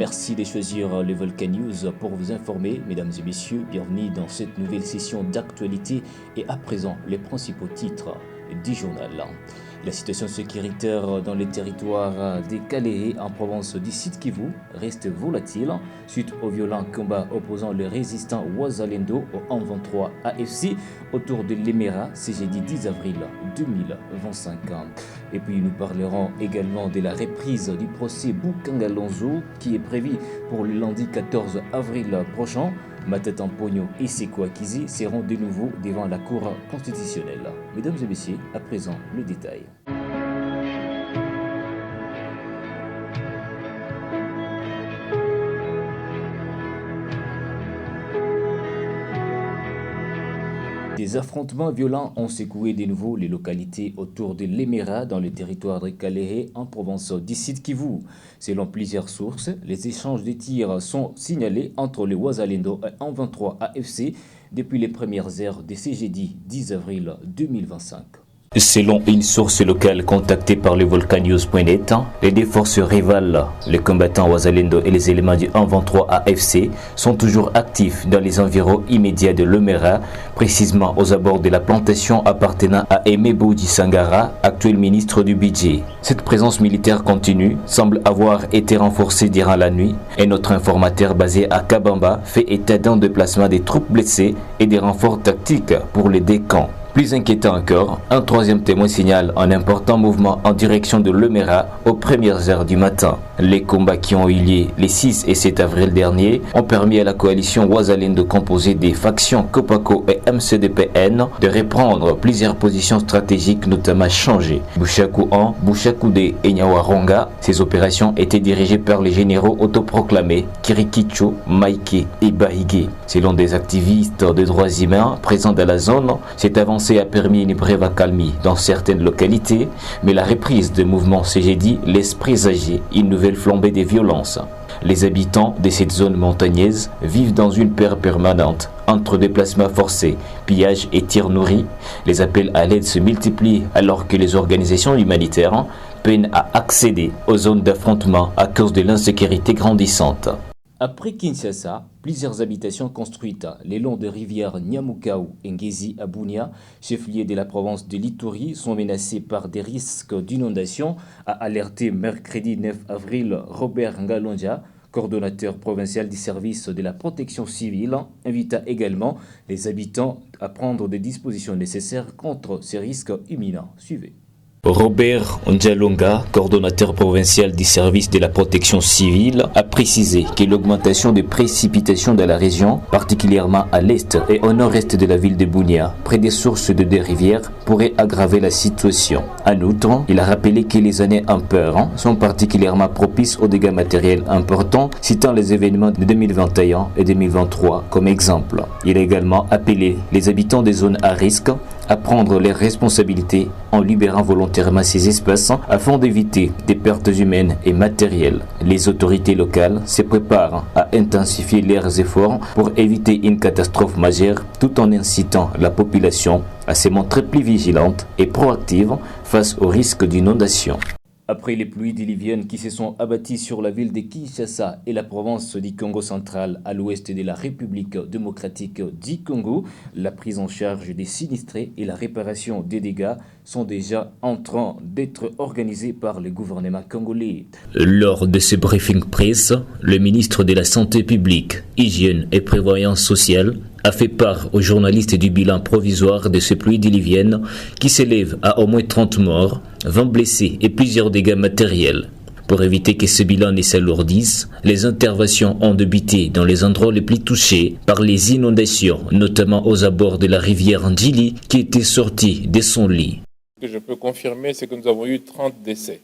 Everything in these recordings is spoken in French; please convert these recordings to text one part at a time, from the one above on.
Merci de choisir le Volcan News pour vous informer, mesdames et messieurs. Bienvenue dans cette nouvelle session d'actualité et à présent les principaux titres du journal. La situation sécuritaire dans les territoires des Kalehe en province du Sud Kivu reste volatile suite aux violents combats opposant les résistants Wazalendo au 123 AFC autour de l'Emera ce jeudi 10 avril 2025. Et puis nous parlerons également de la reprise du procès Boukangalonzo qui est prévu pour le lundi 14 avril prochain. Matata Mpogno et Seko Akizi seront de nouveau devant la Cour constitutionnelle. Mesdames et messieurs, à présent le détail. Des affrontements violents ont secoué de nouveau les localités autour de l'Emera dans le territoire de Kalehe en province du Sud Kivu. Selon plusieurs sources, les échanges de tirs sont signalés entre les Wazalendo et 123 AFC depuis les premières heures de ce jeudi 10 avril 2025. Selon une source locale contactée par le volcanews.net, les deux forces rivales, les combattants Wazalendo et les éléments du 123 AFC, sont toujours actifs dans les environs immédiats de l'Emera, précisément aux abords de la plantation appartenant à Emebo Sangara, actuel ministre du Budget. Cette présence militaire continue semble avoir été renforcée durant la nuit et notre informateur basé à Kabamba fait état d'un déplacement des troupes blessées et des renforts tactiques pour les deux camps. Plus inquiétant encore, un troisième témoin signale un important mouvement en direction de l'Emera aux premières heures du matin. Les combats qui ont eu lieu les 6 et 7 avril dernier ont permis à la coalition Wazalendo composée des factions Kopako et MCDPN de reprendre plusieurs positions stratégiques, notamment changées. Bushaku 1, Bushaku 2 et Nyawaronga. Ces opérations étaient dirigées par les généraux autoproclamés Kirikicho, Maïke et Bahigé. Selon des activistes de droits humains présents dans la zone, cette avancée a permis une brève accalmie dans certaines localités, mais la reprise de mouvements ce jeudi laisse présager une nouvelle flambée des violences. Les habitants de cette zone montagneuse vivent dans une peur permanente entre déplacements forcés, pillages et tirs nourris. Les appels à l'aide se multiplient alors que les organisations humanitaires peinent à accéder aux zones d'affrontement à cause de l'insécurité grandissante. Après Kinshasa, plusieurs habitations construites le long des rivières Nyamukau et Ngezi à Bunia, chef-lieu de la province de l'Ituri, sont menacées par des risques d'inondation, a alerté mercredi 9 avril Robert Ngalonja, coordonnateur provincial du service de la protection civile, invita également les habitants à prendre des dispositions nécessaires contre ces risques imminents. Suivez. Robert Ndjalonga, coordonnateur provincial du service de la protection civile, a précisé que l'augmentation des précipitations dans la région, particulièrement à l'est et au nord-est de la ville de Bunia, près des sources de deux rivières, pourrait aggraver la situation. En outre, il a rappelé que les années impaires sont particulièrement propices aux dégâts matériels importants, citant les événements de 2021 et 2023 comme exemple. Il a également appelé les habitants des zones à risque à prendre leurs responsabilités en libérant volontairement ces espaces afin d'éviter des pertes humaines et matérielles. Les autorités locales se préparent à intensifier leurs efforts pour éviter une catastrophe majeure tout en incitant la population à se montrer plus vigilante et proactive face au risque d'inondation. Après les pluies diluviennes qui se sont abattues sur la ville de Kinshasa et la province du Congo central à l'ouest de la République démocratique du Congo, la prise en charge des sinistrés et la réparation des dégâts sont déjà en train d'être organisées par le gouvernement congolais. Lors de ce briefing presse, le ministre de la Santé publique, Hygiène et Prévoyance sociale a fait part aux journalistes du bilan provisoire de ces pluies diluviennes qui s'élève à au moins 30 morts, 20 blessés et plusieurs dégâts matériels. Pour éviter que ce bilan ne s'alourdisse, les interventions ont débuté dans les endroits les plus touchés par les inondations, notamment aux abords de la rivière Ndjili qui était sortie de son lit. Ce que je peux confirmer, c'est que nous avons eu 30 décès.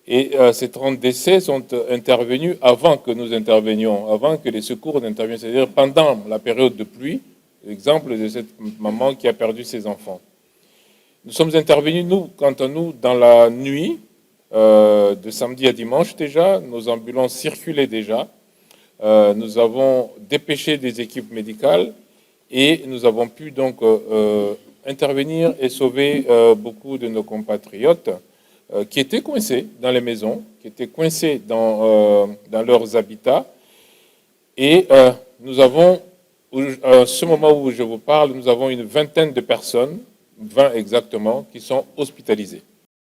Et ces 30 décès sont intervenus avant que nous intervenions, avant que les secours n'interviennent, c'est-à-dire pendant la période de pluie, l'exemple de cette maman qui a perdu ses enfants. Nous sommes intervenus, nous, quant à nous, dans la nuit, de samedi à dimanche déjà, nos ambulances circulaient déjà, nous avons dépêché des équipes médicales et nous avons pu donc intervenir et sauver beaucoup de nos compatriotes. qui étaient coincés dans les maisons, qui étaient coincés dans leurs habitats. Et nous avons, à ce moment où je vous parle, nous avons une vingtaine de personnes, 20 exactement, qui sont hospitalisées.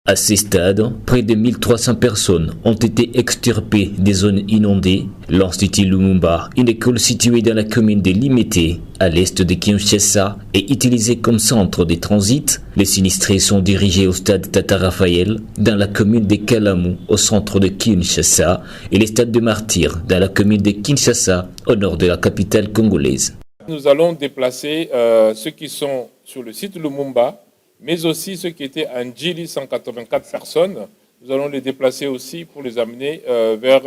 À ces stades, près de 1300 personnes ont été extirpées des zones inondées. L'Institut Lumumba, une école située dans la commune de Limete, à l'est de Kinshasa, est utilisée comme centre de transit. Les sinistrés sont dirigés au stade Tata Raphaël, dans la commune de Kalamu, au centre de Kinshasa, et le stade de Martyr, dans la commune de Kinshasa, au nord de la capitale congolaise. Nous allons déplacer ceux qui sont sur le site Lumumba, mais aussi ceux qui étaient à Ndjili, 184 personnes. Nous allons les déplacer aussi pour les amener vers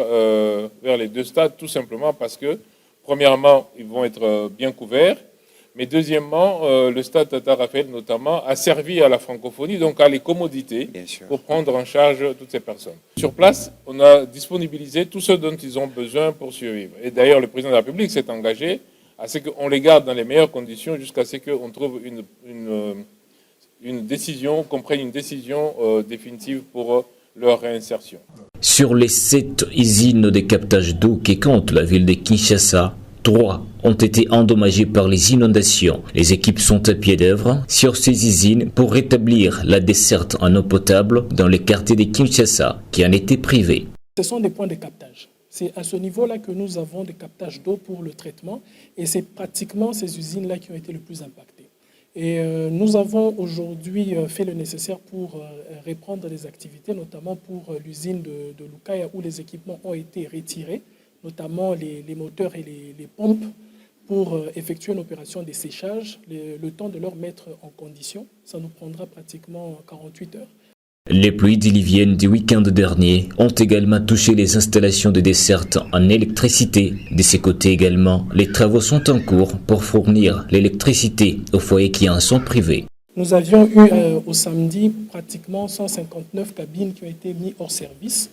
les deux stades, tout simplement parce que, premièrement, ils vont être bien couverts, mais deuxièmement, le stade Tata Raphaël, notamment, a servi à la francophonie, donc à les commodités pour prendre en charge toutes ces personnes. Sur place, on a disponibilisé tout ce dont ils ont besoin pour survivre. Et d'ailleurs, le président de la République s'est engagé à ce qu'on les garde dans les meilleures conditions jusqu'à ce qu'on trouve une décision, qu'on prenne une décision définitive pour leur réinsertion. Sur les 7 usines de captage d'eau qui comptent la ville de Kinshasa, 3 ont été endommagées par les inondations. Les équipes sont à pied d'œuvre sur ces usines pour rétablir la desserte en eau potable dans les quartiers de Kinshasa qui en étaient privés. Ce sont des points de captage. C'est à ce niveau-là que nous avons des captages d'eau pour le traitement et c'est pratiquement ces usines-là qui ont été le plus impactées. Et nous avons aujourd'hui fait le nécessaire pour reprendre les activités, notamment pour l'usine de Lukaya où les équipements ont été retirés, notamment les moteurs et les pompes pour effectuer une opération de séchage, le temps de leur mettre en condition. Ça nous prendra pratiquement 48 heures. Les pluies diluviennes du week-end dernier ont également touché les installations de desserte en électricité. De ces côtés également, les travaux sont en cours pour fournir l'électricité aux foyers qui en sont privés. Nous avions eu au samedi pratiquement 159 cabines qui ont été mises hors service.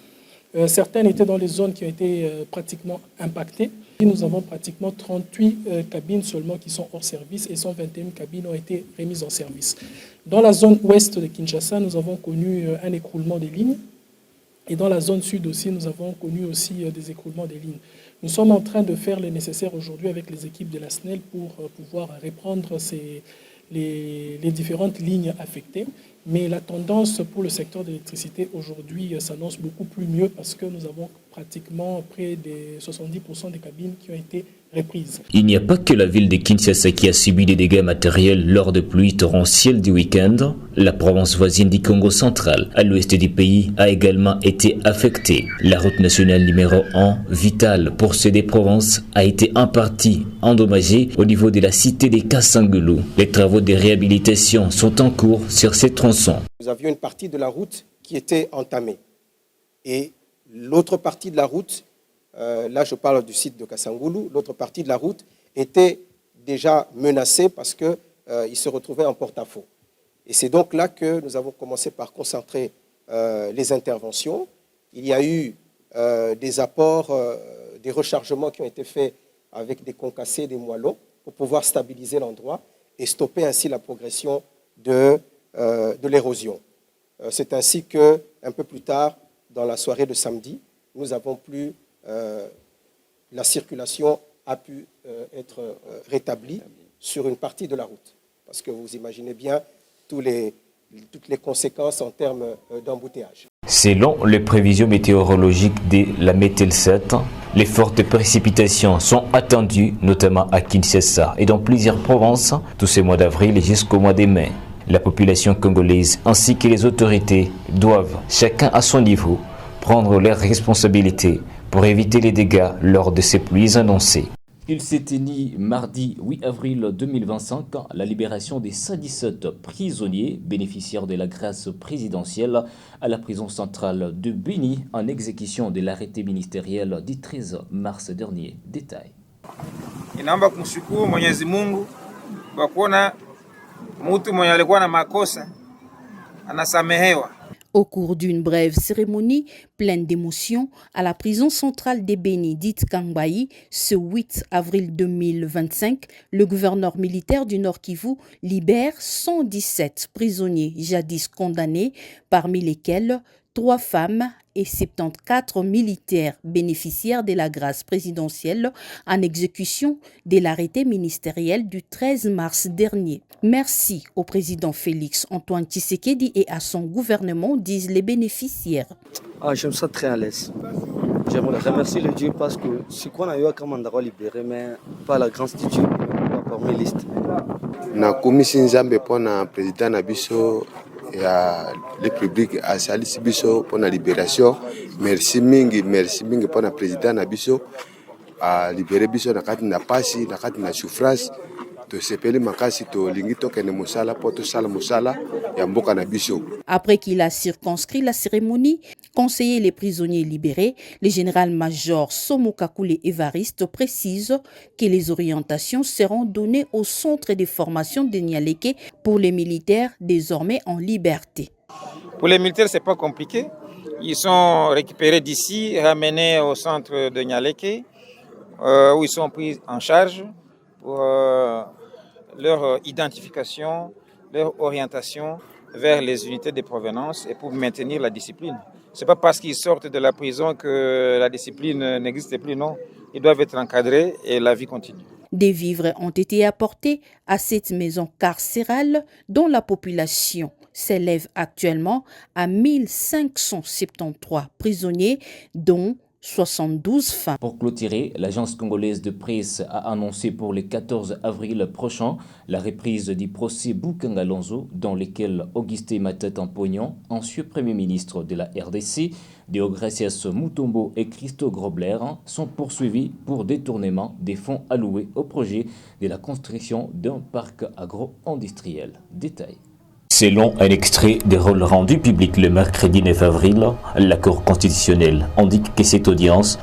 Certaines étaient dans les zones qui ont été pratiquement impactées. Et nous avons pratiquement 38 cabines seulement qui sont hors service et 121 cabines ont été remises en service. Dans la zone ouest de Kinshasa, nous avons connu un écroulement des lignes. Et dans la zone sud aussi, nous avons connu aussi des écroulements des lignes. Nous sommes en train de faire le nécessaire aujourd'hui avec les équipes de la SNEL pour pouvoir reprendre les différentes lignes affectées. Mais la tendance pour le secteur de l'électricité aujourd'hui s'annonce beaucoup plus mieux parce que nous avons pratiquement près de 70% des cabines qui ont été reprises. Il n'y a pas que la ville de Kinshasa qui a subi des dégâts matériels lors de pluies torrentielles du week-end. La province voisine du Congo central, à l'ouest du pays, a également été affectée. La route nationale numéro 1, vitale pour ces deux provinces, a été en partie endommagée au niveau de la cité des Kasangulu. Les travaux de réhabilitation sont en cours sur ces tronçons. Nous avions une partie de la route qui était entamée. Et l'autre partie de la route, là je parle du site de Kasangulu, l'autre partie de la route était déjà menacée parce qu'il se retrouvait en porte-à-faux. Et c'est donc là que nous avons commencé par concentrer les interventions. Il y a eu des apports, des rechargements qui ont été faits avec des concassés, des moellons, pour pouvoir stabiliser l'endroit et stopper ainsi la progression de l'érosion. C'est ainsi qu'un peu plus tard, dans la soirée de samedi, nous avons pu, la circulation a pu être rétablie sur une partie de la route. Parce que vous imaginez bien toutes les conséquences en termes d'embouteillage. Selon les prévisions météorologiques de la Metelsat, les fortes précipitations sont attendues, notamment à Kinshasa et dans plusieurs provinces, tous ces mois d'avril et jusqu'au mois de mai. La population congolaise ainsi que les autorités doivent, chacun à son niveau, prendre leurs responsabilités pour éviter les dégâts lors de ces pluies annoncées. Il s'éteignit mardi 8 avril 2025 la libération des 117 prisonniers bénéficiaires de la grâce présidentielle à la prison centrale de Beni en exécution de l'arrêté ministériel du 13 mars dernier. Détail. Inaomba kumshukuru Mwenyezi Mungu kwa kuona mtu mwenye alikuwa na makosa anasamehewa. Au cours d'une brève cérémonie pleine d'émotions à la prison centrale des Béni dite Kangbayi, ce 8 avril 2025, le gouverneur militaire du Nord Kivu libère 117 prisonniers jadis condamnés, parmi lesquels 3 femmes et 74 militaires bénéficiaires de la grâce présidentielle en exécution de l'arrêté ministériel du 13 mars dernier. Merci au président Félix Antoine Tshisekedi et à son gouvernement, disent les bénéficiaires. Je me sens très à l'aise. Je remercie le Dieu parce que ce qu'on a eu à Kamandara libéré, mais pas la grâce de Dieu, pas par mes listes. Na commission Nzambe pour le président Nabiso et à République à Salis Biso pour la libération. Merci mingi pour le président Nabiso à libérer Biso na kati na pasi na kati na souffrance to sepeli makasi to lingito kene musala poto sala musala ya mboka na Biso. Après qu'il a circonscrit la cérémonie, conseiller les prisonniers libérés, le général-major Somo Kakule Évariste précise que les orientations seront données au centre de formation de Nialeke pour les militaires désormais en liberté. Pour les militaires, ce n'est pas compliqué. Ils sont récupérés d'ici, ramenés au centre de Nialeke, où ils sont pris en charge pour leur identification, leur orientation vers les unités de provenance et pour maintenir la discipline. Ce n'est pas parce qu'ils sortent de la prison que la discipline n'existe plus, non. Ils doivent être encadrés et la vie continue. Des vivres ont été apportés à cette maison carcérale dont la population s'élève actuellement à 1573 prisonniers, dont 72 femmes. Pour clôturer, l'agence congolaise de presse a annoncé pour le 14 avril prochain la reprise du procès Bukanga Lonzo dans lequel Augustin Matata Pognon, ancien Premier ministre de la RDC, Deogracias Mutombo et Christo Grobler sont poursuivis pour détournement des fonds alloués au projet de la construction d'un parc agro-industriel. Détail. Selon un extrait des rôles rendus publics le mercredi 9 avril, la Cour constitutionnelle indique que cette audience